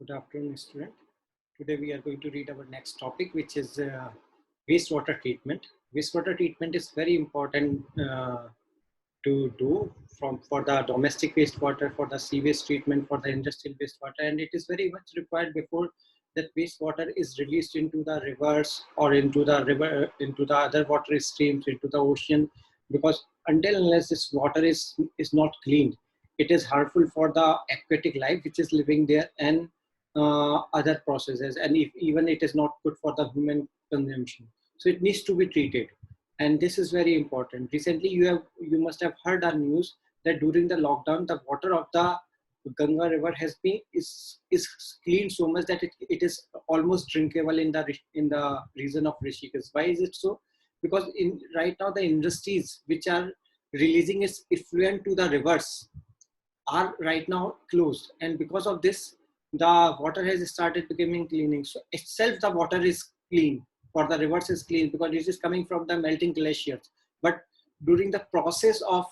Good afternoon, student. Today we are going to read our next topic, which is wastewater treatment. Wastewater treatment is very important to do for the domestic wastewater, for the sewage treatment, for the industrial wastewater, and it is very much required before that wastewater is released into the rivers or into the river, into the other water streams, into the ocean, because until unless this water is not cleaned, it is harmful for the aquatic life which is living there and other processes, and if even it is not good for the human consumption, so it needs to be treated, and this is very important. Recently you must have heard our news that during the lockdown the water of the Ganga river has been is cleaned so much that it is almost drinkable in the region of Rishikesh. Why is it so? Because in right now the industries which are releasing its effluent to the rivers are right now closed, and because of this the water has started becoming cleaning. So itself the water is clean, for the rivers is clean because it is coming from the melting glaciers. But during the process of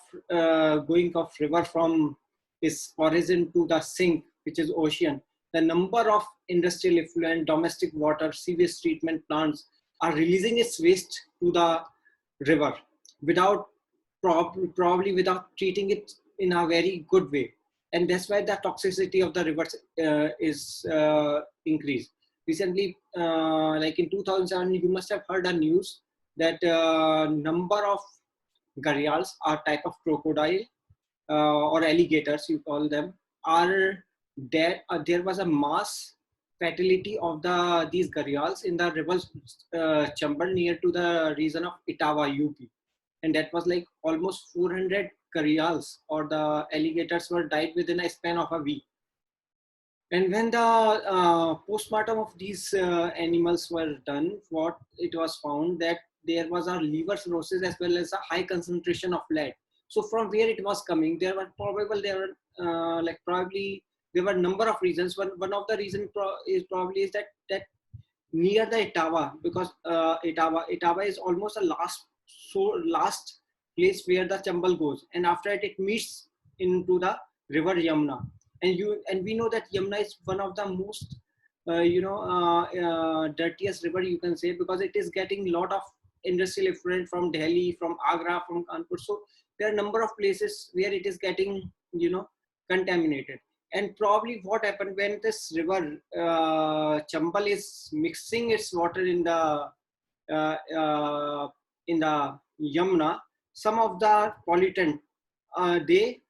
going of river from its origin to the sink, which is ocean, the number of industrial effluent, domestic water, sewage treatment plants are releasing its waste to the river without probably without treating it in a very good way, and that's why the toxicity of the rivers is increased. Recently, like in 2007, you must have heard a news that number of gharials, are type of crocodile or alligators, you call them, are dead. There was a mass fatality of these gharials in the river Chambal near to the region of Etawah, UP, and that was like almost 400 gharials or the alligators were died within a span of a week. And when the postmortem of these animals were done, what it was found that there was a liver cirrhosis as well as a high concentration of lead. So from where it was coming, there were probably there were a number of reasons. One of the reasons is probably that near the Etawah, because Etawah is almost a last place where the Chambal goes, and after it meets into the river Yamuna, and we know that Yamuna is one of the most dirtiest river, you can say, because it is getting a lot of industrial effluent from Delhi, from Agra, from Kanpur. So there are a number of places where it is getting contaminated. And probably what happened when this river Chambal is mixing its water in the Yamuna, some of the pollutant they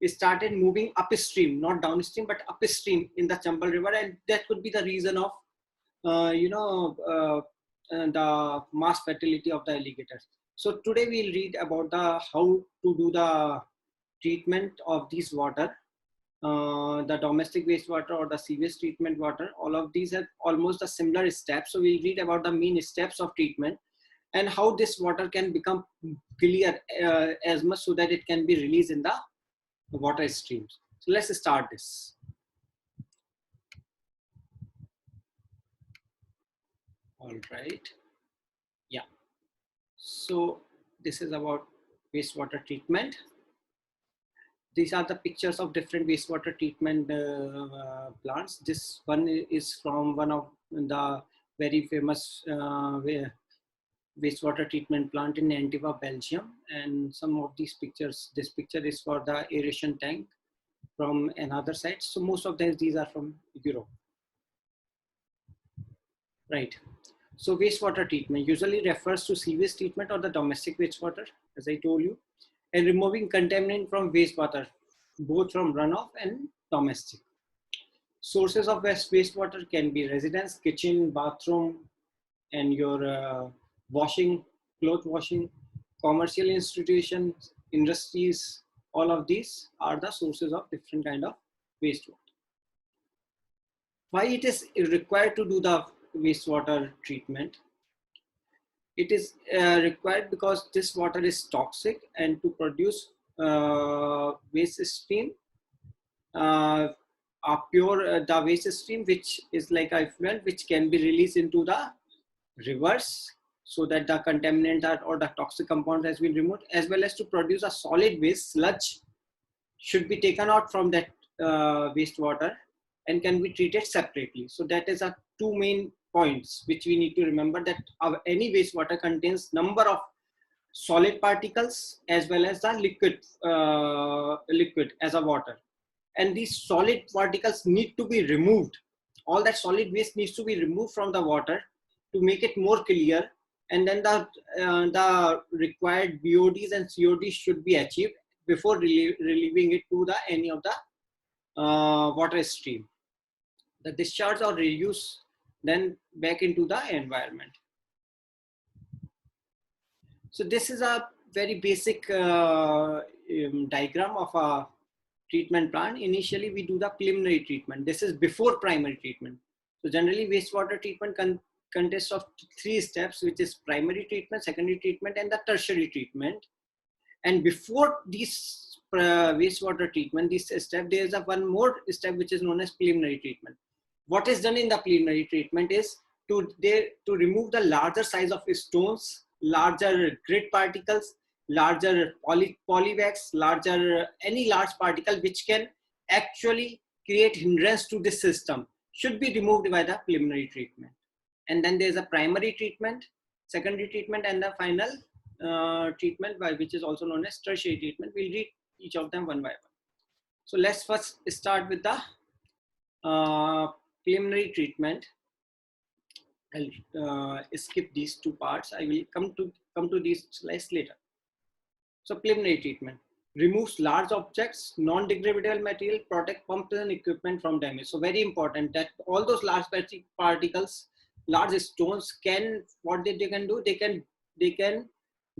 started moving upstream, not downstream, but upstream in the Chambal river, and that could be the reason of the mass fatality of the alligators. So today we'll read about the how to do the treatment of this water, the domestic wastewater or the sewage treatment water. All of these have almost a similar steps. So we'll read about the main steps of treatment and how this water can become clear as much so that it can be released in the water streams. So let's start this. All right. Yeah. So this is about wastewater treatment. These are the pictures of different wastewater treatment plants. This one is from one of the very famous wastewater treatment plant in Antigua, Belgium. And some of these pictures, this picture is for the aeration tank from another site. So most of these are from Europe. Right. So wastewater treatment usually refers to sewage treatment or the domestic wastewater, as I told you, and removing contaminant from wastewater, both from runoff and domestic. Sources of wastewater can be residence, kitchen, bathroom, and your washing, cloth washing, commercial institutions, industries. All of these are the sources of different kind of wastewater. Why it is required to do the wastewater treatment? It is required because this water is toxic, and to produce waste stream, a pure the waste stream, which is like a effluent which can be released into the rivers, so that the contaminant or the toxic compound has been removed, as well as to produce a solid waste sludge should be taken out from that wastewater, and can be treated separately. So that is a two main points which we need to remember, that any wastewater contains number of solid particles as well as the liquid as a water, and these solid particles need to be removed. All that solid waste needs to be removed from the water to make it more clear, and then the required BODs and CODs should be achieved before relieving it to the any of the water stream. The discharge or reuse then back into the environment. So this is a very basic diagram of a treatment plant. Initially, we do the preliminary treatment. This is before primary treatment. So generally, wastewater treatment consists of 3 steps, which is primary treatment, secondary treatment, and the tertiary treatment. And before this wastewater treatment, this step, there is one more step which is known as preliminary treatment. What is done in the preliminary treatment is to remove the larger size of stones, larger grit particles, larger polywax, larger any large particle which can actually create hindrance to this system should be removed by the preliminary treatment. And then there is a primary treatment, secondary treatment, and the final treatment, which is also known as tertiary treatment. We'll read each of them one by one. So let's first start with the preliminary treatment. I'll skip these 2 parts. I will come to these slides later. So preliminary treatment removes large objects, non-degradable material, protect pumps and equipment from damage. So very important that all those large particles, large stones can, what they can do, they can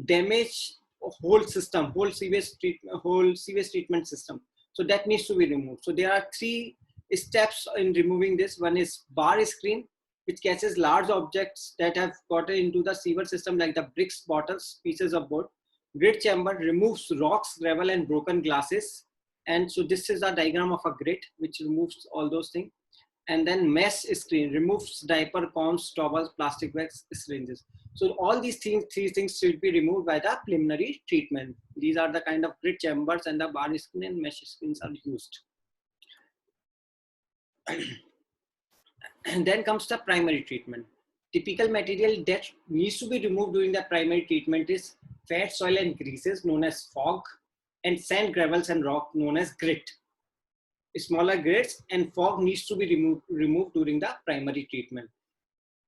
damage a whole system, whole sewage treatment system. So that needs to be removed. So there are 3 steps in removing this. One is bar screen, which catches large objects that have gotten into the sewer system, like the bricks, bottles, pieces of board. Grit chamber removes rocks, gravel, and broken glasses. And so this is a diagram of a grit, which removes all those things. And then mesh screen removes diaper, combs, towels, plastic bags, syringes. So all these 3 things should be removed by the preliminary treatment. These are the kind of grit chambers, and the bar screen and mesh screens are used. And then comes the primary treatment. Typical material that needs to be removed during the primary treatment is fat, soil, and greases known as fog, and sand, gravels, and rock known as grit. Smaller grits and fog needs to be removed during the primary treatment.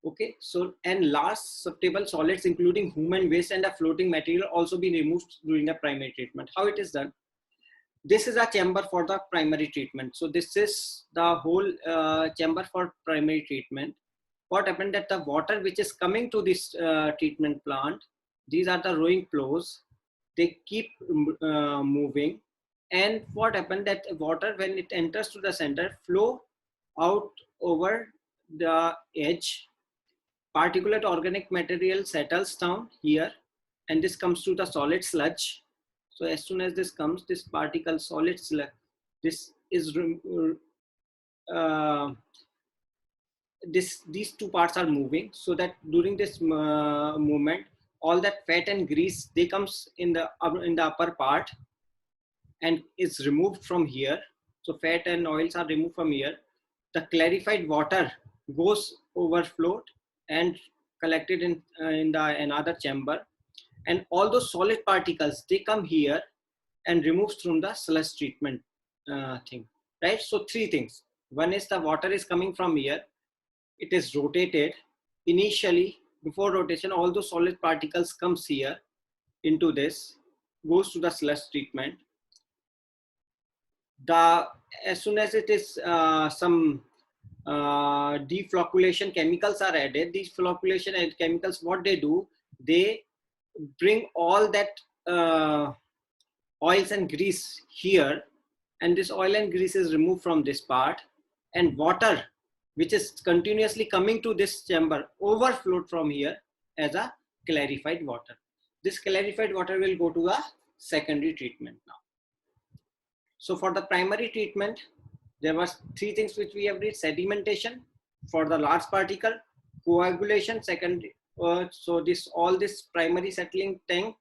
Okay, so and large susceptible solids including human waste and the floating material also be removed during the primary treatment. How it is done? This is a chamber for the primary treatment. So this is the whole chamber for primary treatment. What happened that the water which is coming to this treatment plant, these are the rowing flows, they keep moving. And what happened that water, when it enters to the center, flow out over the edge. Particulate organic material settles down here, and this comes to the solid sludge. So as soon as this comes, this particle solid sludge, this is these 2 parts are moving, so that during this movement, all that fat and grease, they comes in the upper part and is removed from here. So fat and oils are removed from here. The clarified water goes overflowed and collected in the another chamber, and all those solid particles, they come here and removed from the sludge treatment thing, right? So 3 things. One is the water is coming from here, it is rotated. Initially, before rotation, all those solid particles comes here into this, goes to the sludge treatment. As soon as it is some deflocculation chemicals are added, these flocculation and chemicals, what they do, they bring all that oils and grease here, and this oil and grease is removed from this part, and water which is continuously coming to this chamber overflowed from here as a clarified water. This clarified water will go to the secondary treatment now. So for the primary treatment, there was 3 things which we have read: sedimentation for the large particle, coagulation, secondary. So all this primary settling tank,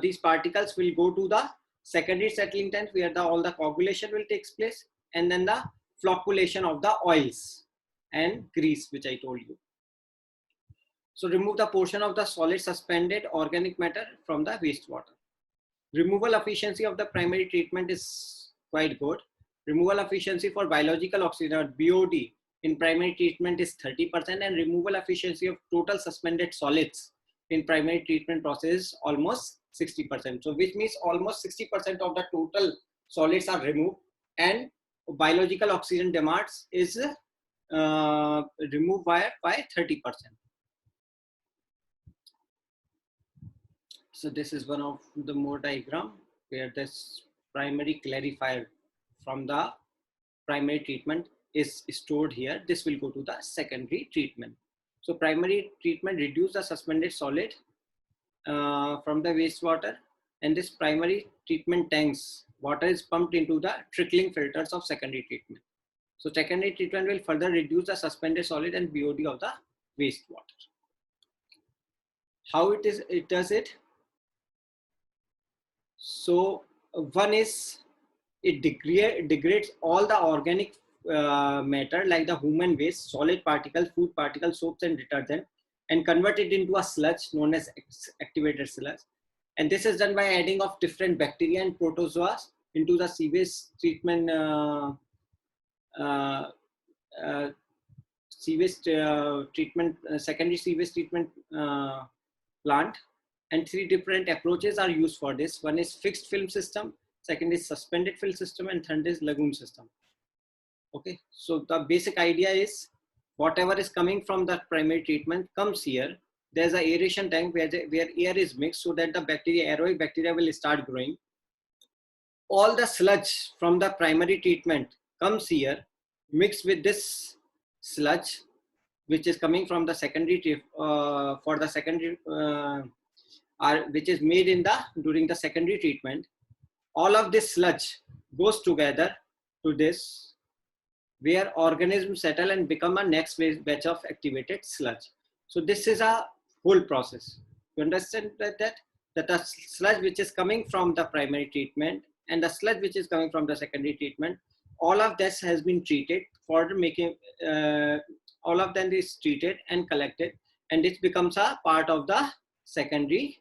these particles will go to the secondary settling tank where all the coagulation will take place, and then the flocculation of the oils and grease, which I told you. So remove the portion of the solid suspended organic matter from the wastewater. Removal efficiency of the primary treatment is quite good. Removal efficiency for biological oxygen or BOD in primary treatment is 30%, and removal efficiency of total suspended solids in primary treatment process is almost 60%. So which means almost 60% of the total solids are removed, and biological oxygen demands is removed by 30%. So this is one of the more diagram where this primary clarifier from the primary treatment is stored here. This will go to the secondary treatment. So primary treatment reduce the suspended solid from the wastewater, and this primary treatment tanks water is pumped into the trickling filters of secondary treatment. So secondary treatment will further reduce the suspended solid and BOD of the wastewater. How it does it? So one is it degrades all the organic matter like the human waste, solid particles, food particles, soaps and detergent, and convert it into a sludge known as activated sludge. And this is done by adding of different bacteria and protozoa into the sewage treatment secondary sewage treatment plant. And three different approaches are used for this. One is fixed film system, second is suspended film system, and third is lagoon system. Okay, so the basic idea is whatever is coming from the primary treatment comes here. There's an aeration tank where air is mixed so that the bacteria, aerobic bacteria, will start growing. All the sludge from the primary treatment comes here, mixed with this sludge, which is coming from the secondary for the secondary. Which is made in during the secondary treatment. All of this sludge goes together to this, where organisms settle and become a next batch of activated sludge. So this is a whole process. You understand that the sludge which is coming from the primary treatment and the sludge which is coming from the secondary treatment, all of this has been treated for making. All of them is treated and collected, and it becomes a part of the secondary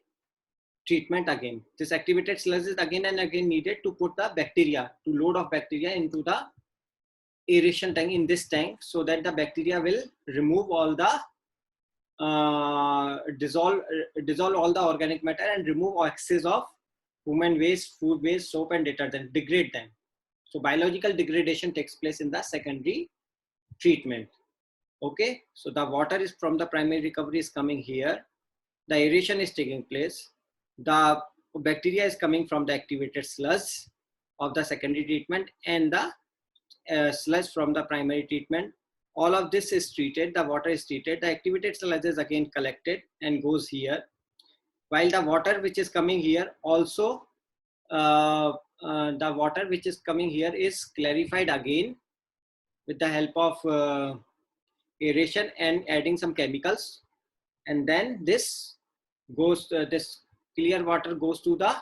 treatment again. This activated sludge is again and again needed to put the bacteria, to load of bacteria into the aeration tank in this tank, so that the bacteria will remove all the dissolve all the organic matter and remove excess of human waste, food waste, soap and detergent, degrade them. So biological degradation takes place in the secondary treatment. Okay, so the water is from the primary recovery is coming here, the aeration is taking place, the bacteria is coming from the activated sludge of the secondary treatment, and the sludge from the primary treatment. All of this is treated, the water is treated, the activated sludge is again collected and goes here, while the water which is coming here also, the water which is coming here is clarified again with the help of aeration and adding some chemicals, and then this goes this clear water goes to the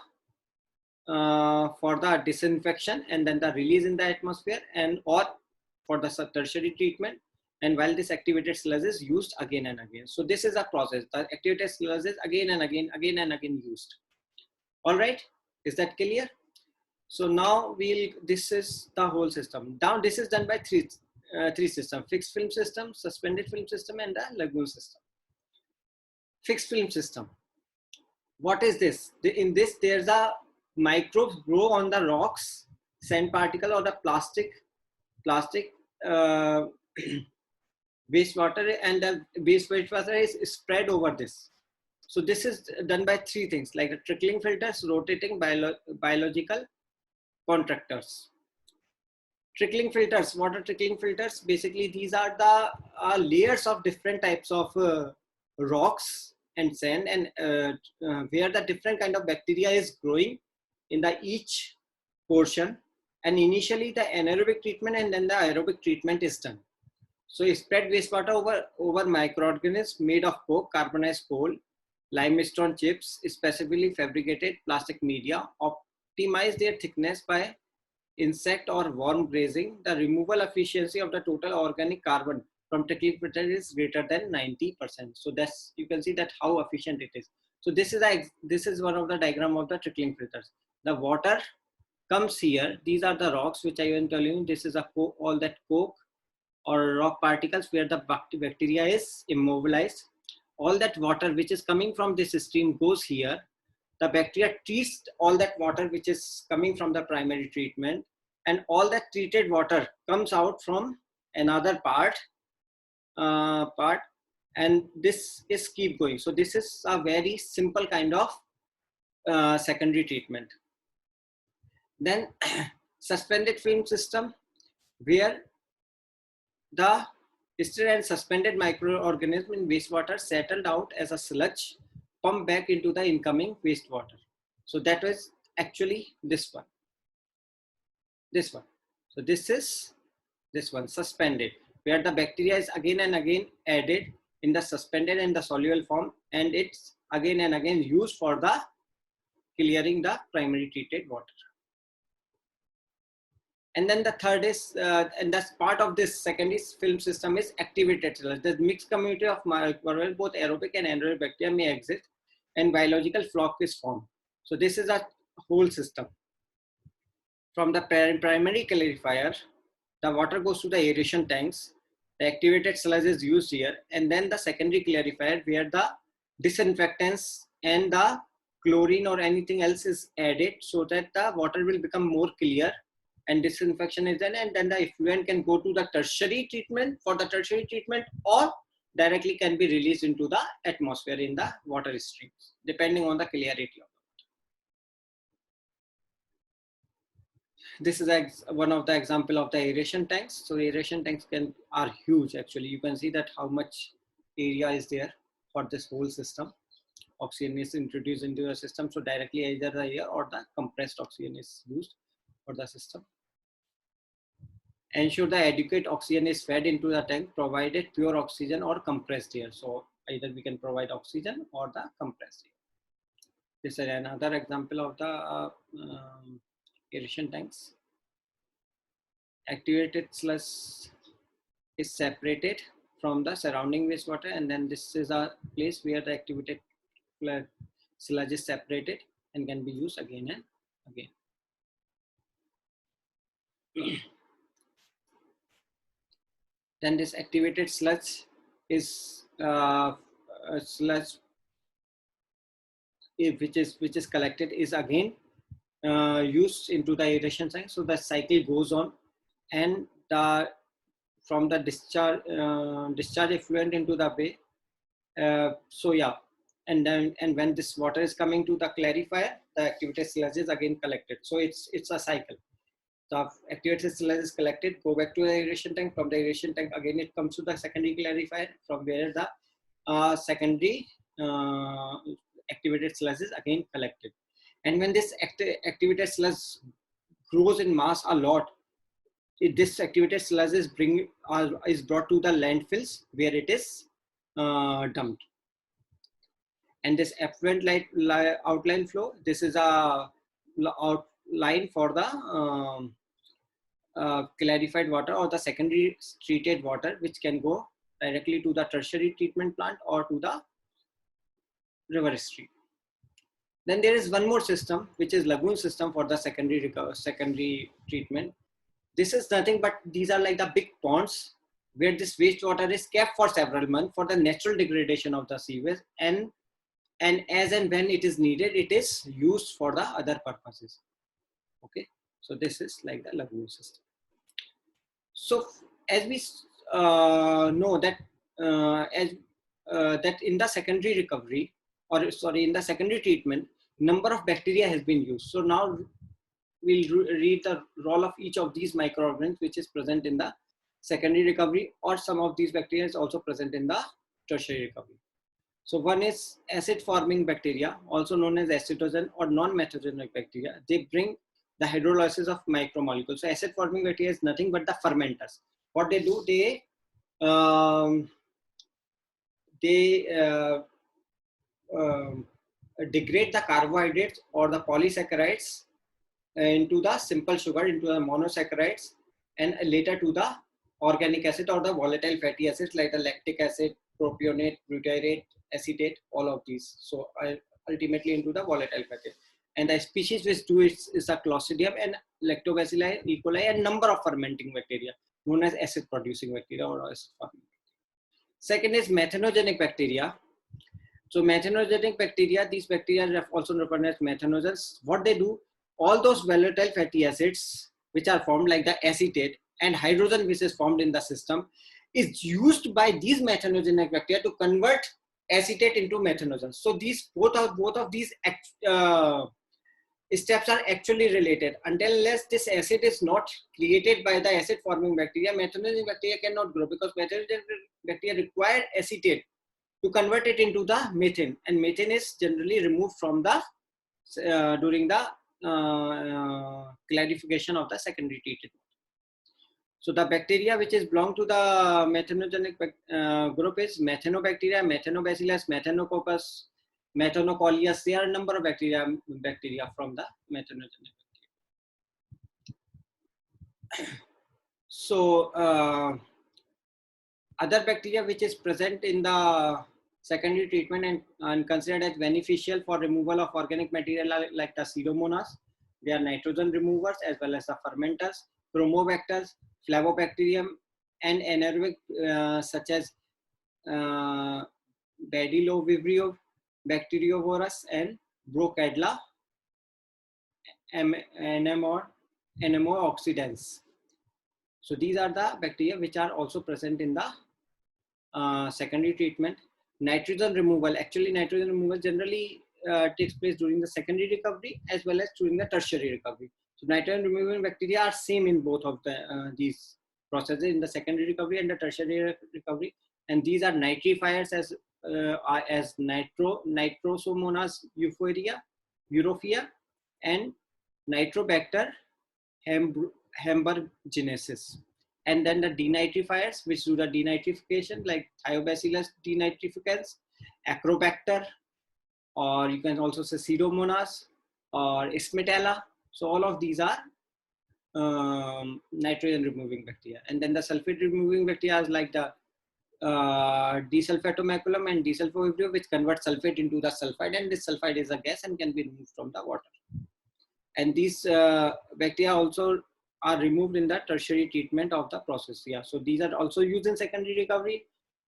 for the disinfection, and then the release in the atmosphere, and or for the tertiary treatment, and while this activated sludge is used again and again. So this is a process. The activated sludge is again and again used. All right, is that clear? So now this is the whole system. Now this is done by three systems: fixed film system, suspended film system, and the lagoon system. Fixed film system. What is this? In this, there's a microbes grow on the rocks, sand particle, or the plastic wastewater, and the wastewater is spread over this. So this is done by three things, like the trickling filters, rotating biological contractors. Trickling filters, water trickling filters, basically these are the layers of different types of rocks and sand, and where the different kind of bacteria is growing in the each portion. And initially the anaerobic treatment and then the aerobic treatment is done. So you spread wastewater over microorganisms made of coke, carbonized coal, limestone chips, specifically fabricated plastic media, optimize their thickness by insect or worm grazing, the removal efficiency of the total organic carbon from trickling filter is greater than 90%. So that's, you can see that how efficient it is. So this is one of the diagram of the trickling filters. The water comes here. These are the rocks which I am telling you. This is all that coke or rock particles where the bacteria is immobilized. All that water which is coming from this stream goes here. The bacteria treats all that water which is coming from the primary treatment, and all that treated water comes out from another part, and this is keep going. So this is a very simple kind of secondary treatment. Then suspended film system, where the still and suspended microorganism in wastewater settled out as a sludge, pumped back into the incoming wastewater. So that was actually this one. This one. So this is this one, suspended, where the bacteria is again and again added in the suspended and the soluble form, and it's again and again used for the clearing the primary treated water. And then the third is, and that's part of this secondary film system, is activated sludge. The mixed community of microbial, both aerobic and anaerobic bacteria may exist, and biological flock is formed. So this is a whole system. From the primary clarifier, the water goes to the aeration tanks. The activated sludge is used here, and then the secondary clarifier, where the disinfectants and the chlorine or anything else is added, so that the water will become more clear and disinfection is done, and then the effluent can go to the tertiary treatment for the tertiary treatment, or directly can be released into the atmosphere in the water streams, depending on the clarity of it. This is one of the example of the aeration tanks. So aeration tanks are huge actually. You can see that how much area is there for this whole system. Oxygen is introduced into the system, so directly either the air or the compressed oxygen is used for the system. Ensure the adequate oxygen is fed into the tank, provided pure oxygen or compressed air. So either we can provide oxygen or the compressed air. This is another example of the aeration tanks. Activated sludge is separated from the surrounding wastewater, and then this is a place where the activated sludge is separated and can be used again and again. Then this activated sludge is sludge which is collected is again used into the aeration tank. So the cycle goes on, and from the discharge effluent into the bay. So yeah, and when this water is coming to the clarifier, the activated sludge is again collected. So it's a cycle. The activated sludge is collected, go back to the aeration tank. From the aeration tank, again it comes to the secondary clarifier, from where the secondary activated sludge is again collected. And when this activated sludge grows in mass a lot, this activated sludge is brought to the landfills, where it is dumped. And this effluent outline flow, this is a outline for the clarified water or the secondary treated water, which can go directly to the tertiary treatment plant or to the river stream. Then there is one more system, which is lagoon system for the secondary treatment. This is nothing but these are like the big ponds where this wastewater is kept for several months for the natural degradation of the sewage, and as and when it is needed, it is used for the other purposes. Okay, so this is like the lagoon system. So as we know that that in the secondary recovery, or sorry, in the secondary treatment, number of bacteria has been used. So now we'll read the role of each of these microorganisms which is present in the secondary recovery, or some of these bacteria is also present in the tertiary recovery. So one is acid forming bacteria, also known as acetogen or non-methogenic bacteria. They bring the hydrolysis of macromolecules. So acid forming bacteria is nothing but the fermenters. What they do, they degrade the carbohydrates or the polysaccharides into the simple sugar, into the monosaccharides, and later to the organic acid or the volatile fatty acids like the lactic acid, propionate, butyrate, acetate, all of these. So ultimately into the volatile fatty. And the species which do it is the Clostridium and Lactobacilli, E. coli, and number of fermenting bacteria known as acid producing bacteria or acid forming. Second is methanogenic bacteria. So methanogenic bacteria, these bacteria are also referred as methanogens. What they do, all those volatile fatty acids which are formed like the acetate and hydrogen which is formed in the system is used by these methanogenic bacteria to convert acetate into methanogens. So these both of these steps are actually related. Unless this acid is not created by the acid forming bacteria, methanogenic bacteria cannot grow, because methanogenic bacteria require acetate to convert it into the methane, and methane is generally removed from the during the clarification of the secondary treated. So the bacteria which is belong to the methanogenic group is methanobacteria, methanobacillus, methanococcus, methanocoleus. There are a number of bacteria from the methanogenic bacteria. So other bacteria which is present in the secondary treatment and considered as beneficial for removal of organic material like the Pseudomonas. They are nitrogen removers as well as the fermenters, chromobacters, Flavobacterium, and anaerobic such as Badilovibrio, Bacteriovorus, and Brocadla anemooxidans. So these are the bacteria which are also present in the secondary treatment. Nitrogen removal, actually nitrogen removal generally takes place during the secondary recovery as well as during the tertiary recovery. So nitrogen removing bacteria are same in both of the these processes, in the secondary recovery and the tertiary recovery. And these are nitrifiers as Nitrosomonas europhia and Nitrobacter hamburgiensis. And then the denitrifiers, which do the denitrification, like Thiobacillus denitrificans, Acrobacter, or you can also say Pseudomonas or Ismetella. So all of these are nitrogen removing bacteria. And then the sulfate removing bacteria is like the desulfatomaculum and desulfovibrio, which convert sulfate into the sulfide, and this sulfide is a gas and can be removed from the water. And these bacteria also are removed in the tertiary treatment of the process. Yeah, so these are also used in secondary recovery,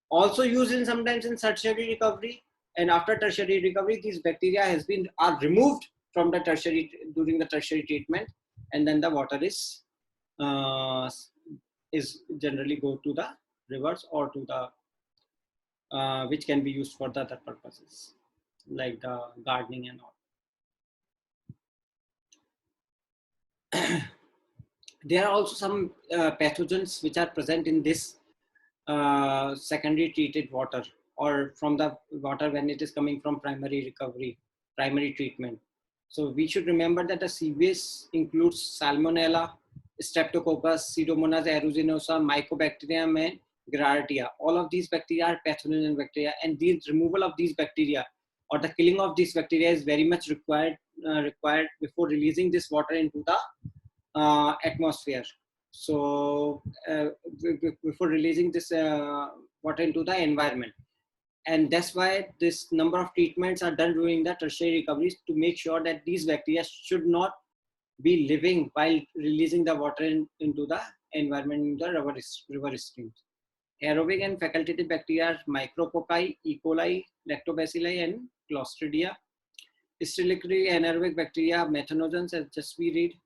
also used in sometimes in tertiary recovery. And after tertiary recovery, these bacteria are removed from the tertiary during the tertiary treatment, and then the water is generally go to the rivers or to the which can be used for the other purposes like the gardening and all. There are also some pathogens which are present in this secondary treated water, or from the water when it is coming from primary recovery, primary treatment. So we should remember that the seaways includes Salmonella, Streptococcus, Pseudomonas aeruginosa, Mycobacterium, and Grartia. All of these bacteria are pathogenic bacteria, and the removal of these bacteria or the killing of these bacteria is very much required before releasing this water into the atmosphere. So before releasing this water into the environment. And that's why this number of treatments are done during the tertiary recoveries to make sure that these bacteria should not be living while releasing the water into the environment, in the river streams. Aerobic and facultative bacteria are Micrococci, E. coli, Lactobacilli, and Clostridia. Sterilically anaerobic bacteria, methanogens, as just we read.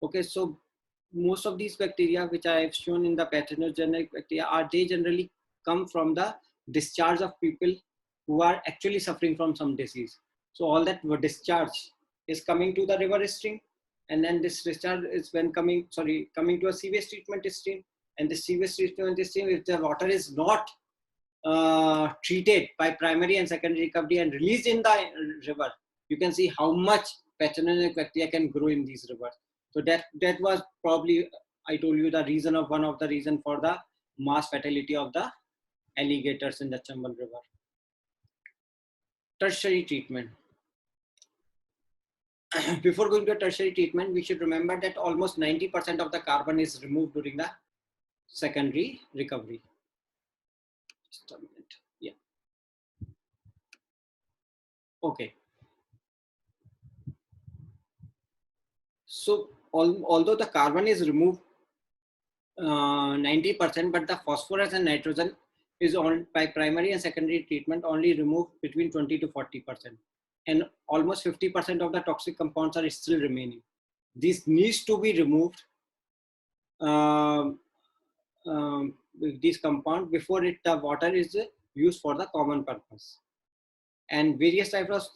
Okay, so most of these bacteria which I have shown in the pathogenic bacteria they generally come from the discharge of people who are actually suffering from some disease. So all that discharge is coming to the river stream, and then this discharge is when coming to a sewage treatment stream, and the sewage treatment stream, if the water is not treated by primary and secondary recovery and released in the river, you can see how much pathogenic bacteria can grow in these rivers. So that was probably, I told you, the reason of one of the reason for the mass fatality of the alligators in the Chambal River. Tertiary treatment. before going to tertiary treatment, we should remember that almost 90% of the carbon is removed during the secondary recovery. Just a minute. Yeah. Okay. So although the carbon is removed 90%, but the phosphorus and nitrogen is on by primary and secondary treatment only removed between 20 to 40%. And almost 50% of the toxic compounds are still remaining. This needs to be removed, this compound, before the water is used for the common purpose. And various types of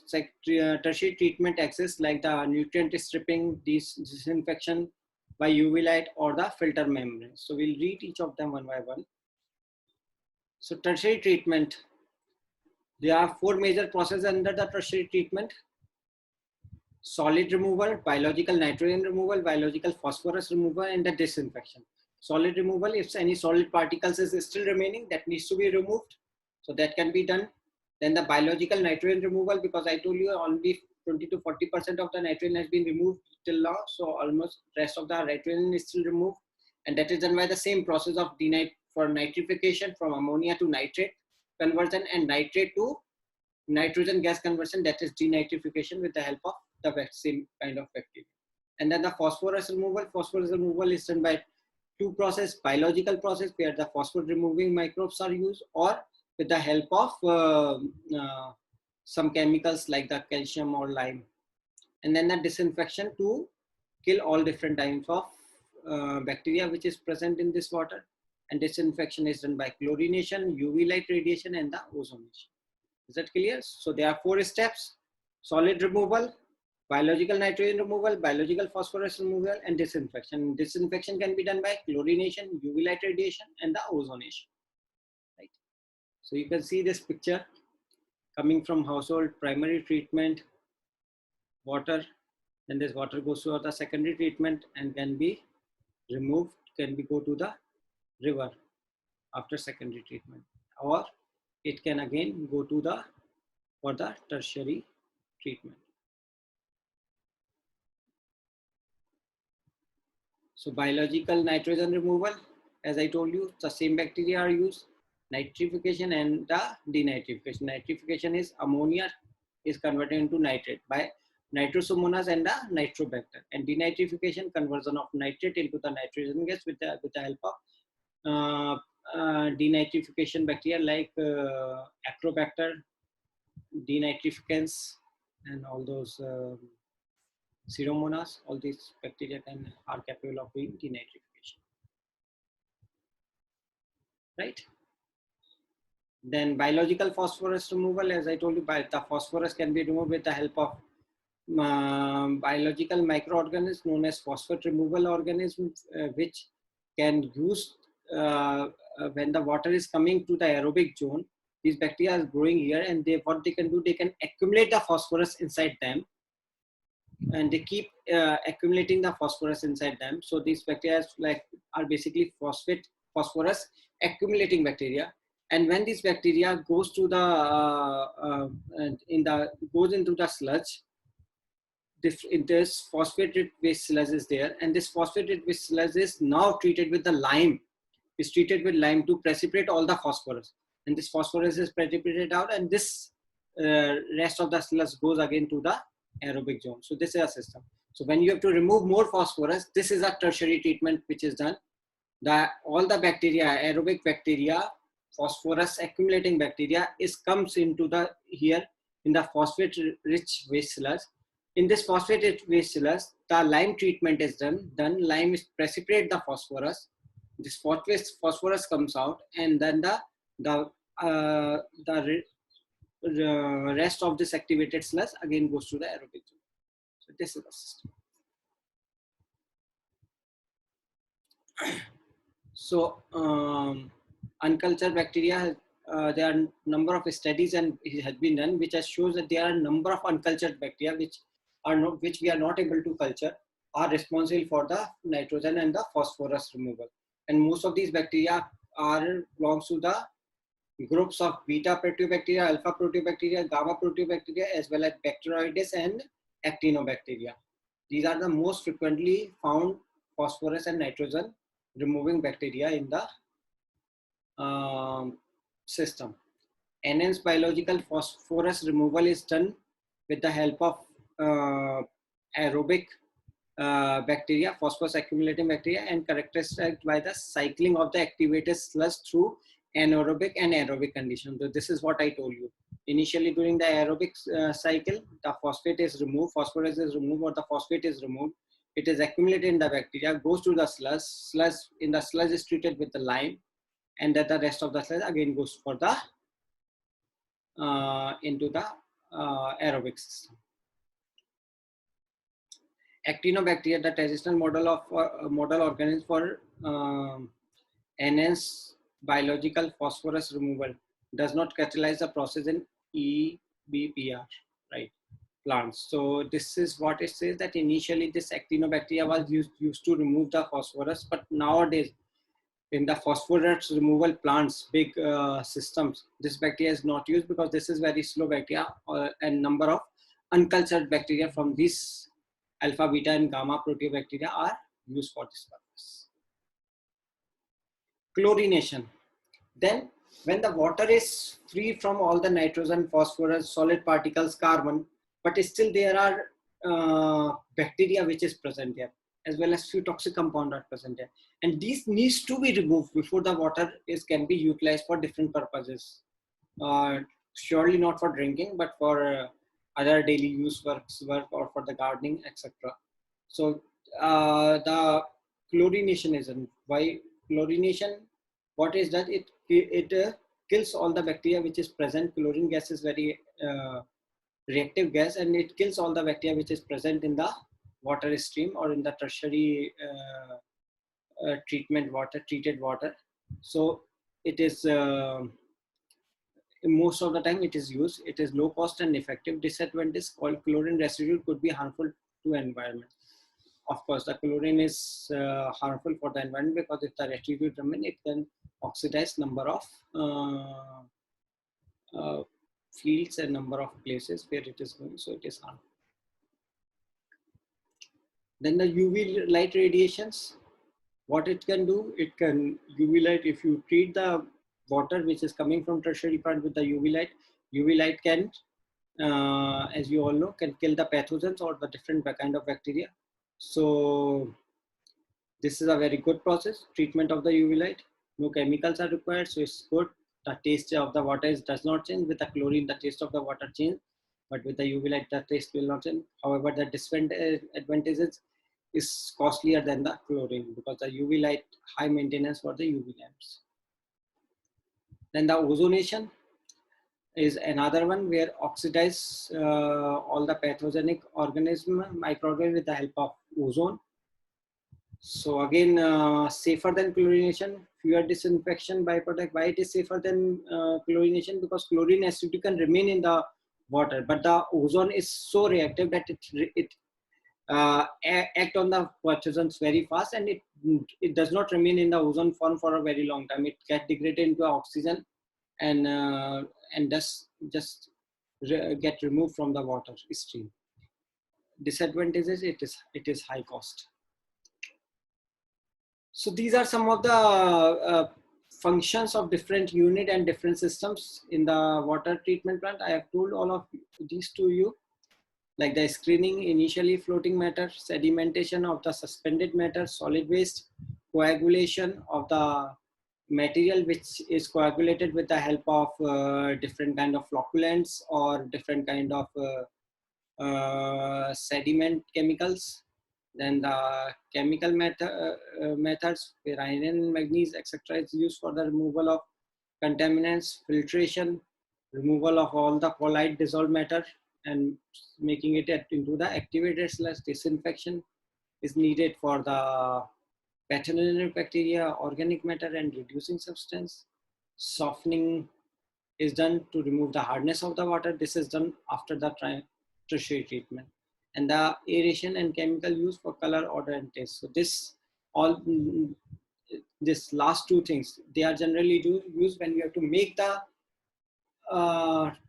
tertiary treatment exist, like the nutrient stripping, disinfection by UV light, or the filter membrane. So we'll read each of them one by one. So tertiary treatment, there are 4 major processes under the tertiary treatment: solid removal, biological nitrogen removal, biological phosphorus removal, and the disinfection. Solid removal, if any solid particles is still remaining, that needs to be removed. So that can be done. Then the biological nitrogen removal, because I told you only 20 to 40% of the nitrogen has been removed till now. So almost rest of the nitrogen is still removed. And that is done by the same process of for nitrification from ammonia to nitrate conversion and nitrate to nitrogen gas conversion, that is denitrification with the help of the same kind of bacteria. And then the phosphorus removal is done by 2 process: biological process, where the phosphorus removing microbes are used, or with the help of some chemicals like the calcium or lime. And then the disinfection to kill all different types of bacteria which is present in this water. And disinfection is done by chlorination, UV light radiation, and the ozonation. Is that clear? So there are 4 steps: solid removal, biological nitrogen removal, biological phosphorus removal, and disinfection. Disinfection can be done by chlorination, UV light radiation, and the ozonation. Right. So you can see this picture coming from household, primary treatment, water. Then this water goes to the secondary treatment and can be removed, can be go to the river after secondary treatment, or it can again go to the for the tertiary treatment. So biological nitrogen removal, as I told you, the same bacteria are used: nitrification and the denitrification. Nitrification is ammonia is converted into nitrate by Nitrosomonas and the Nitrobacter, and denitrification, conversion of nitrate into the nitrogen gas with the help of denitrification bacteria like Acrobacter, denitrificans, and all those Pseudomonas. All these bacteria are capable of doing denitrification. Right. Then biological phosphorus removal, as I told you, the phosphorus can be removed with the help of biological microorganisms known as phosphate removal organisms, which can use when the water is coming to the aerobic zone. These bacteria are growing here, and what they can do, they can accumulate the phosphorus inside them, and they keep accumulating the phosphorus inside them. So these bacteria are basically phosphorus accumulating bacteria. And when this bacteria goes to the goes into the sludge, this phosphate-rich sludge is there, and this phosphate-rich sludge is now treated with the lime. Is treated with lime to precipitate all the phosphorus, and this phosphorus is precipitated out, and this rest of the sludge goes again to the aerobic zone. So this is a system. So when you have to remove more phosphorus, this is a tertiary treatment which is done. All the bacteria, aerobic bacteria, phosphorus accumulating bacteria, comes into the here in the phosphate-rich waste sludge. In this phosphate-rich waste sludge, the lime treatment is done. Then lime is precipitate the phosphorus. This phosphorus comes out, and then the rest of this activated sludge again goes to the aerobic zone. So this is the system. So uncultured bacteria, there are number of studies and it has been done which has shows that there are a number of uncultured bacteria which we are not able to culture, are responsible for the nitrogen and the phosphorus removal. And most of these bacteria belongs to the groups of beta proteobacteria, alpha proteobacteria, gamma proteobacteria, as well as Bacteroides and actinobacteria. These are the most frequently found phosphorus and nitrogen removing bacteria in the system. Enhanced biological phosphorus removal is done with the help of aerobic bacteria, phosphorus accumulating bacteria, and characterized by the cycling of the activated sludge through anaerobic and aerobic conditions. So this is what I told you. Initially during the aerobic cycle, the phosphate is removed, phosphorus is removed, or the phosphate is removed. It is accumulated in the bacteria, goes to the sludge. In the sludge is treated with the lime, and that the rest of the sludge again goes for the into the aerobic system. Actinobacteria, the traditional model of model organism for enhanced biological phosphorus removal, does not catalyze the process in EBPR, right? Plants. So this is what it says, that initially this actinobacteria was used to remove the phosphorus, but nowadays in the phosphorus removal plants, big systems, this bacteria is not used because this is very slow bacteria, and number of uncultured bacteria from this alpha, beta, and gamma proteobacteria are used for this purpose. Chlorination. Then when the water is free from all the nitrogen, phosphorus, solid particles, carbon, but still there are bacteria which is present here, as well as few toxic compounds are present here. And these needs to be removed before the water can be utilized for different purposes. Surely not for drinking, but for other daily use work or for the gardening, etc. So the chlorination is why chlorination. What is that? It kills all the bacteria which is present. Chlorine gas is very reactive gas, and it kills all the bacteria which is present in the water stream or in the tertiary treated water. So it is most of the time it is used. It is low cost and effective. Disadvantage: called chlorine residue could be harmful to environment. Of course, the chlorine is harmful for the environment because if the residue remain, it can oxidize number of fields and number of places where it is going, so it is harmful. Then the UV light radiations, what it can do, it can UV light, if you treat the water which is coming from tertiary plant with the UV light can, as you all know, can kill the pathogens or the different kind of bacteria. So this is a very good process, treatment of the UV light. No chemicals are required, so it's good. The taste of the water does not change. With the chlorine, the taste of the water changes, but with the UV light, the taste will not change. However, the disadvantages is costlier than the chlorine because the UV light, high maintenance for the UV lamps. Then the ozonation is another one where oxidize all the pathogenic microorganism with the help of ozone. So again, safer than chlorination, fewer disinfection byproduct. Why it is safer than chlorination? Because chlorine acidity can remain in the water, but the ozone is so reactive that it act on the pathogens very fast, and it does not remain in the ozone form for a very long time. It gets degraded into oxygen and thus just get removed from the water stream. Disadvantages: it is high cost. So these are some of the functions of different unit and different systems in the water treatment plant. I have told all of these to you, like the screening, initially floating matter, sedimentation of the suspended matter, solid waste, coagulation of the material which is coagulated with the help of different kind of flocculants or different kind of sediment chemicals. Then the chemical methods where iron, manganese, etc. is used for the removal of contaminants, filtration, removal of all the colloid dissolved matter and making it into the activated sludge. Disinfection is needed for the pathogenic bacteria, organic matter and reducing substance. Softening is done to remove the hardness of the water. This is done after the tertiary treatment. And the aeration and chemical use for color, odor and taste. So this last two things, they are generally used when you have to make the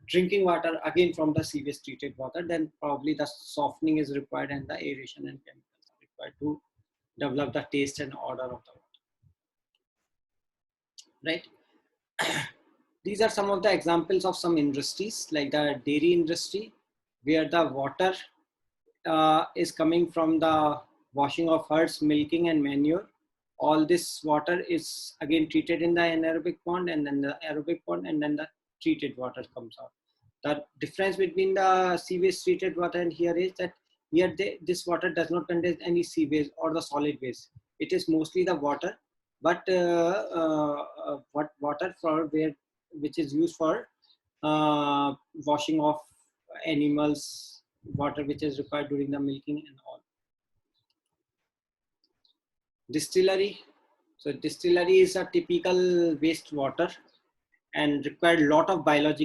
drinking water again from the sewage treated water, then probably the softening is required and the aeration and chemicals are required to develop the taste and odor of the water, right? These are some of the examples of some industries like the dairy industry, where the water is coming from the washing of herds, milking and manure. All this water is again treated in the anaerobic pond and then the aerobic pond, and then the treated water comes out. The difference between the sewage treated water and here is that here this water does not contain any sewage or the solid waste. It is mostly the water, but what water for where which is used for washing of animals, water which is required during the milking and all. Distillery. So distillery is a typical wastewater and required lot of biological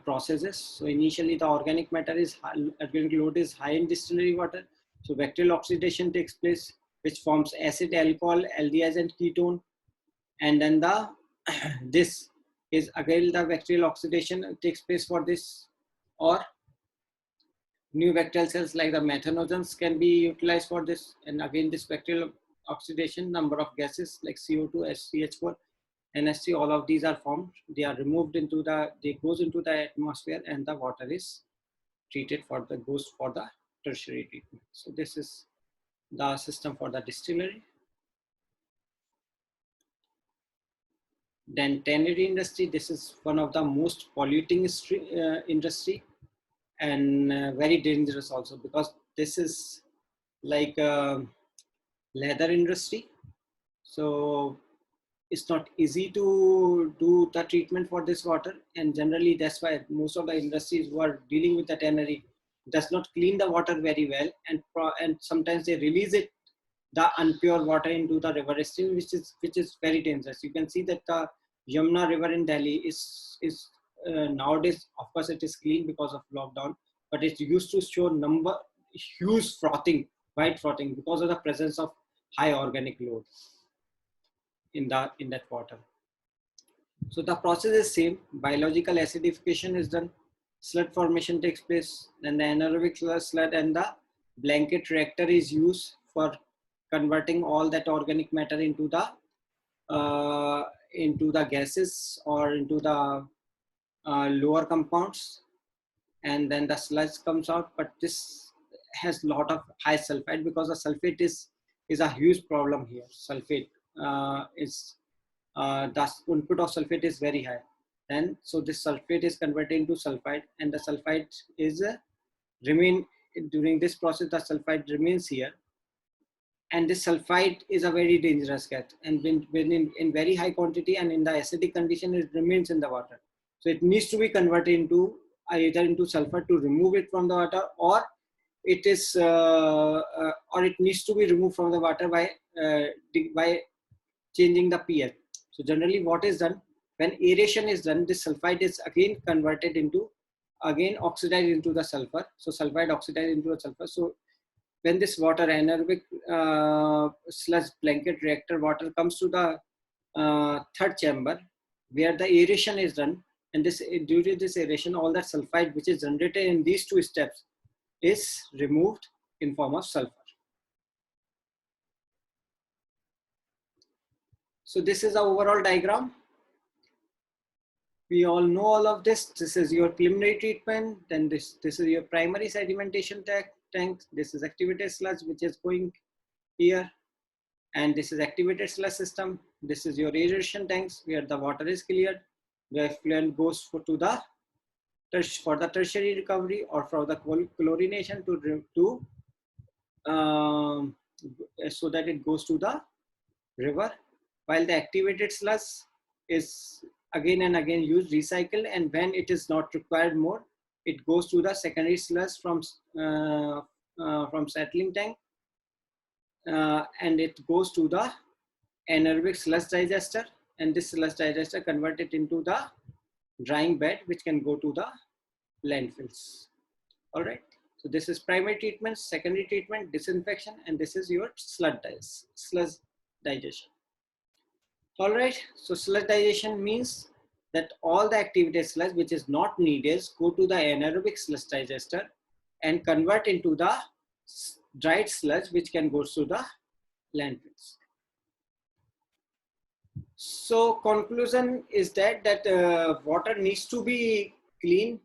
processes. So initially the organic matter is high, organic load is high in distillery water. So bacterial oxidation takes place, which forms acid, alcohol, aldehydes and ketone. And then the this is again the bacterial oxidation takes place for this, or new bacterial cells like the methanogens can be utilized for this. And again, this bacterial oxidation, number of gases like CO2, SCH4, NH3, all of these are formed. They are removed into they goes into the atmosphere and the water is treated goes for the tertiary treatment. So this is the system for the distillery. Then tannery industry, this is one of the most polluting industry and very dangerous also, because this is like a leather industry. So it's not easy to do the treatment for this water, and generally that's why most of the industries who are dealing with the tannery does not clean the water very well, and sometimes they release the unpure water into the river stream, which is very dangerous. You can see that the Yamuna River in Delhi is nowadays, of course, it is clean because of lockdown, but it used to show huge frothing, white frothing, because of the presence of high organic load in that water. So the process is same. Biological acidification is done. Sludge formation takes place. Then the anaerobic sludge and the blanket reactor is used for converting all that organic matter into the gases or into the lower compounds, and then the sludge comes out. But this has a lot of high sulfate, because the sulfate is a huge problem here. Sulfate is the input of sulfate is very high. Then so this sulfate is converted into sulfide, and the sulfide is remain during this process. The sulfide remains here, and this sulfide is a very dangerous gas, and when in very high quantity and in the acidic condition, it remains in the water. So it needs to be converted into either into sulfur to remove it from the water, or it is or it needs to be removed from the water by changing the pH. So generally what is done, when aeration is done, this sulfide is again converted into, again oxidized into the sulfur. So sulfide oxidized into the sulfur. So when this water, anaerobic sludge blanket reactor water, comes to the third chamber where the aeration is done, and due to this aeration, all that sulfide which is generated in these two steps is removed in form of sulfur. So this is the overall diagram. We all know all of this. This is your preliminary treatment. Then this is your primary sedimentation tank. This is activated sludge, which is going here. And this is activated sludge system. This is your aeration tanks where the water is cleared. The effluent goes for the tertiary recovery or for the chlorination so that it goes to the river. While the activated sludge is again and again used, recycled, and when it is not required more, it goes to the secondary sludge from settling tank, and it goes to the anaerobic sludge digester, and this sludge digester converted into the drying bed, which can go to the landfills. All right. So this is primary treatment, secondary treatment, disinfection, and this is your sludge digestion. All right, so sludge digestion means that all the activated sludge which is not needed go to the anaerobic sludge digester and convert into the dried sludge which can go through the landfills. So conclusion is that water needs to be clean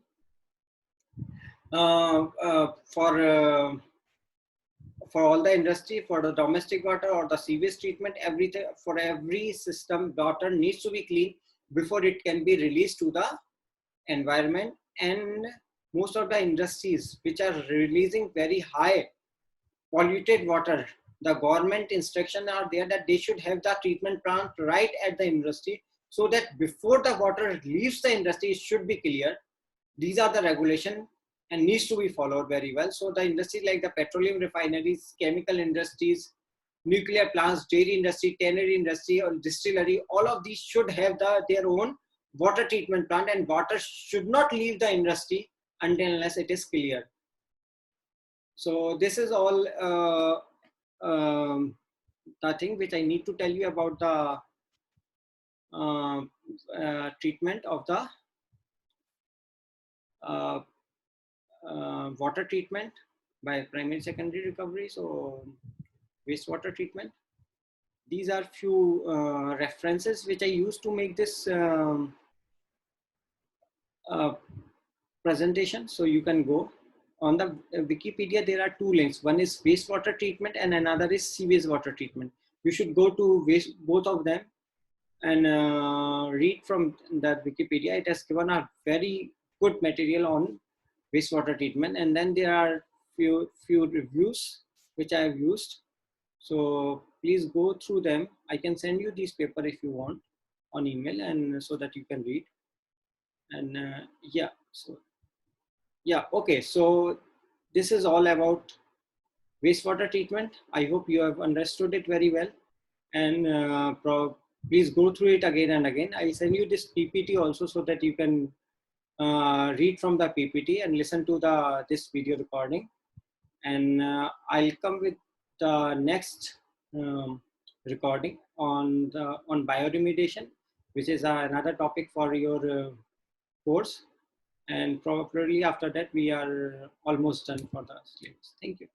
for all the industry, for the domestic water or the sewage treatment, everything, for every system, water needs to be clean before it can be released to the environment. And most of the industries which are releasing very high polluted water, the government instruction are there that they should have the treatment plant right at the industry, so that before the water leaves the industry, it should be clear. These are the regulation and needs to be followed very well. So the industry like the petroleum refineries, chemical industries, nuclear plants, dairy industry, tannery industry, or distillery, all of these should have their own water treatment plant, and water should not leave the industry until unless it is clear. So this is all the thing which I need to tell you about the treatment of the water treatment by primary secondary recovery. So wastewater treatment. These are few references which I used to make this presentation. So you can go on the Wikipedia. There are two links. One is wastewater treatment and another is sewage water treatment. You should go to both of them and read from that Wikipedia. It has given a very good material on wastewater treatment. And then there are few reviews which I have used. So please go through them. I can send you this paper if you want on email, and so that you can read. And yeah, so yeah, okay. So this is all about wastewater treatment. I hope you have understood it very well, and please go through it again and again. I'll send you this PPT also, so that you can read from the PPT and listen to this video recording. And I'll come with the next recording on bioremediation, which is another topic for your course. And probably after that, we are almost done for the syllabus. Thank you.